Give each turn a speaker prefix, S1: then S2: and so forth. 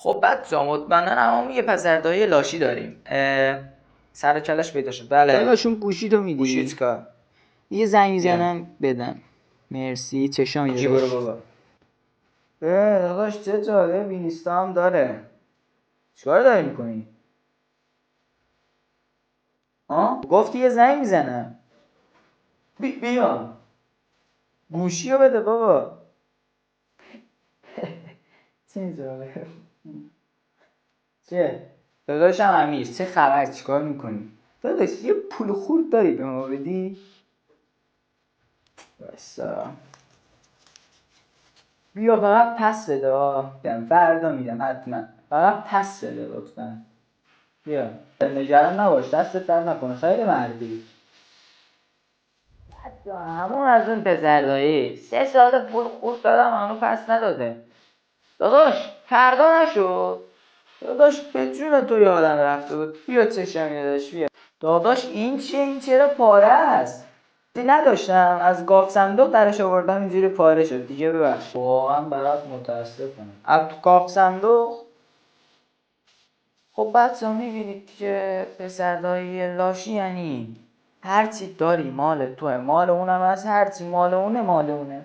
S1: خب بچه‌ها مطمئنا هممون یه پسردایی لاشی داریم. سر کلش پیدا شد. بله
S2: داداشون گوشی تو میدی؟
S1: گوشی چیکار؟
S2: یه زنگ میزنم بدم. مرسی چشام
S1: گوشی برو بابا. داداش چه جالب اینستا هم داره. چیکار داری میکنی؟ گفتی یه زنگ میزنم. بیا گوشی رو بده بابا. چه جالب. چه؟ داداشم امیر چه خبر چیکار میکنی؟ داداش یه پول خورد داری به ما بدی؟ بسا بیا فقط پس بده فردا میدم حتما. فقط پس بده لطفا. بیا نگران نباش دستت در نکنه خیلی مردی. حتی همون از اون پسردایی 3 سال پول خورد دادم همون پس نداده. داداش فردا نشد. داداش به جون تو یادم رفته بود. بیا چشم داداش بیا. داداش این چیه؟ این چرا پاره است؟ نداشتم از گاف صندوق درش آوردم اینجوری پاره شد دیگه. ببخش واقعا برات متاسفم. از تو گاف صندوق. خب بچه‌ها میبینید که پسردایی لاشی یعنی هرچی داری مال توه، مال اونم هست، هرچی مال اونه مال اونه.